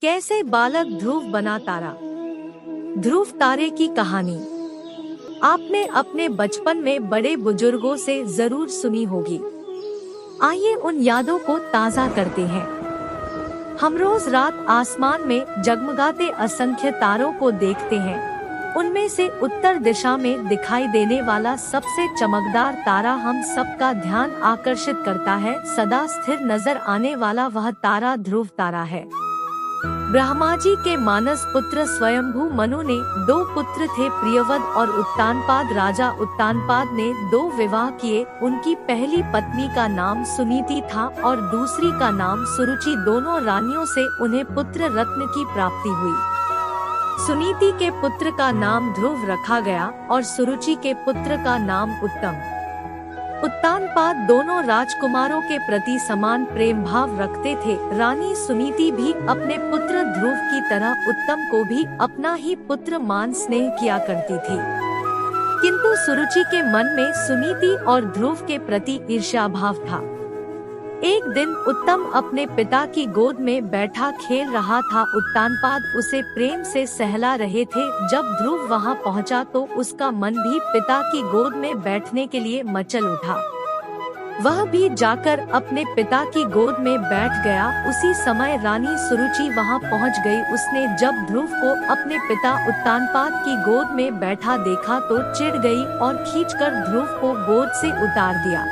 कैसे बालक ध्रुव बना तारा। ध्रुव तारे की कहानी आपने अपने बचपन में बड़े बुजुर्गों से जरूर सुनी होगी। आइए उन यादों को ताज़ा करते हैं। हम रोज रात आसमान में जगमगाते असंख्य तारों को देखते हैं। उनमें से उत्तर दिशा में दिखाई देने वाला सबसे चमकदार तारा हम सबका ध्यान आकर्षित करता है। सदा स्थिर नजर आने वाला वह तारा ध्रुव तारा है। ब्रह्मा जी के मानस पुत्र स्वयंभू मनु ने दो पुत्र थे, प्रियवद और उत्तानपाद। राजा उत्तानपाद ने दो विवाह किए। उनकी पहली पत्नी का नाम सुनीति था और दूसरी का नाम सुरुचि। दोनों रानियों से उन्हें पुत्र रत्न की प्राप्ति हुई। सुनीति के पुत्र का नाम ध्रुव रखा गया और सुरुचि के पुत्र का नाम उत्तम। उत्तानपाद दोनों राजकुमारों के प्रति समान प्रेम भाव रखते थे। रानी सुनीति भी अपने पुत्र ध्रुव की तरह उत्तम को भी अपना ही पुत्र मान स्नेह किया करती थी। किंतु सुरुचि के मन में सुनीति और ध्रुव के प्रति ईर्ष्या भाव था। एक दिन उत्तम अपने पिता की गोद में बैठा खेल रहा था। उत्तानपाद उसे प्रेम से सहला रहे थे। जब ध्रुव वहां पहुंचा तो उसका मन भी पिता की गोद में बैठने के लिए मचल उठा। वह भी जाकर अपने पिता की गोद में बैठ गया। उसी समय रानी सुरुचि वहां पहुंच गई। उसने जब ध्रुव को अपने पिता उत्तानपाद की गोद में बैठा देखा तो चिढ़ गई और खींचकर ध्रुव को गोद से उतार दिया।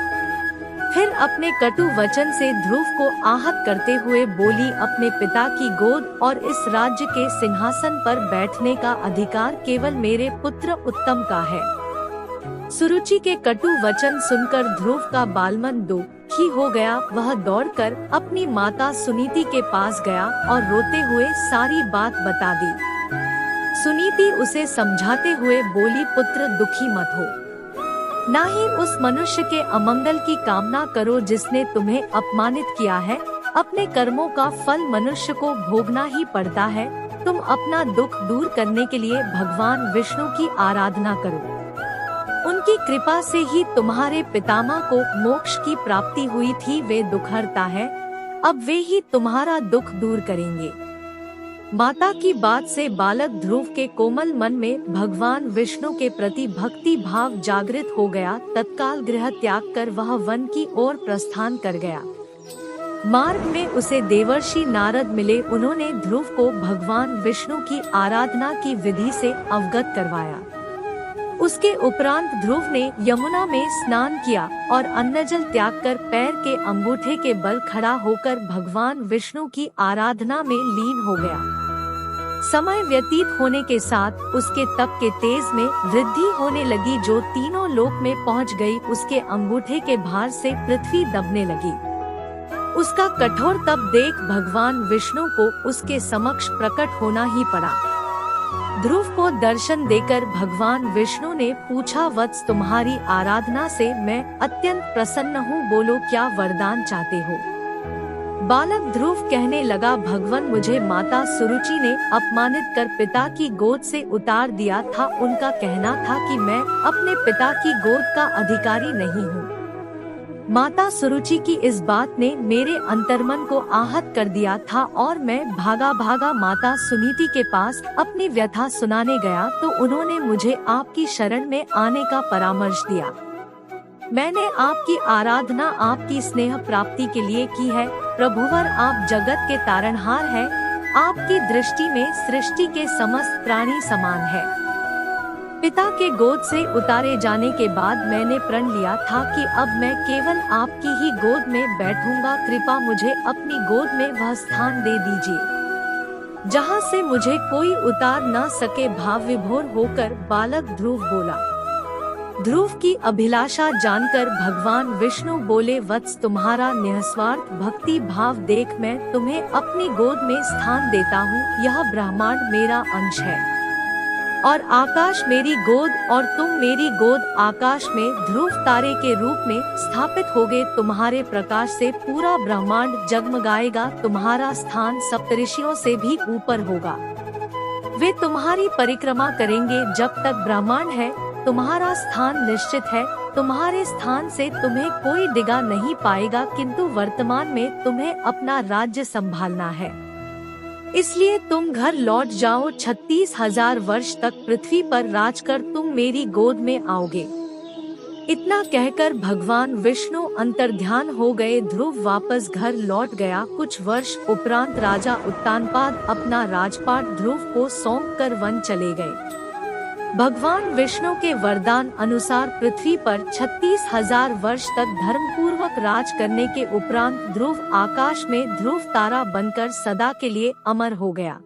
फिर अपने कटु वचन से ध्रुव को आहत करते हुए बोली, अपने पिता की गोद और इस राज्य के सिंहासन पर बैठने का अधिकार केवल मेरे पुत्र उत्तम का है। सुरुचि के कटु वचन सुनकर ध्रुव का बालमन दुखी हो गया। वह दौड़कर अपनी माता सुनीति के पास गया और रोते हुए सारी बात बता दी। सुनीति उसे समझाते हुए बोली, पुत्र दुखी मत हो, ना ही उस मनुष्य के अमंगल की कामना करो जिसने तुम्हें अपमानित किया है। अपने कर्मों का फल मनुष्य को भोगना ही पड़ता है। तुम अपना दुख दूर करने के लिए भगवान विष्णु की आराधना करो। उनकी कृपा से ही तुम्हारे पितामह को मोक्ष की प्राप्ति हुई थी। वे दुखहर्ता है, अब वे ही तुम्हारा दुख दूर करेंगे। माता की बात से बालक ध्रुव के कोमल मन में भगवान विष्णु के प्रति भक्ति भाव जागृत हो गया। तत्काल गृह त्याग कर वह वन की ओर प्रस्थान कर गया। मार्ग में उसे देवर्षि नारद मिले। उन्होंने ध्रुव को भगवान विष्णु की आराधना की विधि से अवगत करवाया। उसके उपरांत ध्रुव ने यमुना में स्नान किया और अन्नजल त्याग कर पैर के अंगूठे के बल खड़ा होकर भगवान विष्णु की आराधना में लीन हो गया। समय व्यतीत होने के साथ उसके तप के तेज में वृद्धि होने लगी, जो तीनों लोक में पहुंच गई। उसके अंगूठे के भार से पृथ्वी दबने लगी। उसका कठोर तप देख भगवान विष्णु को उसके समक्ष प्रकट होना ही पड़ा। ध्रुव को दर्शन देकर भगवान विष्णु ने पूछा, वत्स तुम्हारी आराधना से मैं अत्यंत प्रसन्न हूँ, बोलो क्या वरदान चाहते हो। बालक ध्रुव कहने लगा, भगवान मुझे माता सुरुचि ने अपमानित कर पिता की गोद से उतार दिया था। उनका कहना था कि मैं अपने पिता की गोद का अधिकारी नहीं हूँ। माता सुरुचि की इस बात ने मेरे अंतर्मन को आहत कर दिया था और मैं भागा भागा माता सुनीति के पास अपनी व्यथा सुनाने गया तो उन्होंने मुझे आपकी शरण में आने का परामर्श दिया। मैंने आपकी आराधना आपकी स्नेह प्राप्ति के लिए की है। प्रभुवर आप जगत के तारणहार हैं। आपकी दृष्टि में सृष्टि के समस्त प्राणी समान है। पिता के गोद से उतारे जाने के बाद मैंने प्रण लिया था कि अब मैं केवल आपकी ही गोद में बैठूंगा। कृपा मुझे अपनी गोद में वह स्थान दे दीजिए जहां से मुझे कोई उतार न सके। भाव विभोर होकर बालक ध्रुव बोला। ध्रुव की अभिलाषा जानकर भगवान विष्णु बोले, वत्स तुम्हारा निस्वार्थ भक्ति भाव देख मैं तुम्हें अपनी गोद में स्थान देता हूँ। यह ब्रह्मांड मेरा अंश है और आकाश मेरी गोद और तुम मेरी गोद। आकाश में ध्रुव तारे के रूप में स्थापित होगे। तुम्हारे प्रकाश से पूरा ब्रह्मांड जगमगाएगा। तुम्हारा स्थान सप्तऋषियों से भी ऊपर होगा। वे तुम्हारी परिक्रमा करेंगे जब तक ब्रह्मांड है। तुम्हारा स्थान निश्चित है। तुम्हारे स्थान से तुम्हें कोई डिगा नहीं पाएगा, किंतु वर्तमान में तुम्हें अपना राज्य संभालना है। इसलिए तुम घर लौट जाओ, 36,000 वर्ष तक पृथ्वी पर राज कर तुम मेरी गोद में आओगे। इतना कहकर भगवान विष्णु अंतर्ध्यान हो गए। ध्रुव वापस घर लौट गया। कुछ वर्ष उपरांत राजा उत्तानपाद अपना राजपाट ध्रुव को सौंप कर वन चले गए। भगवान विष्णु के वरदान अनुसार पृथ्वी पर 36,000 वर्ष तक धर्मपूर्वक राज करने के उपरांत ध्रुव आकाश में ध्रुव तारा बनकर सदा के लिए अमर हो गया।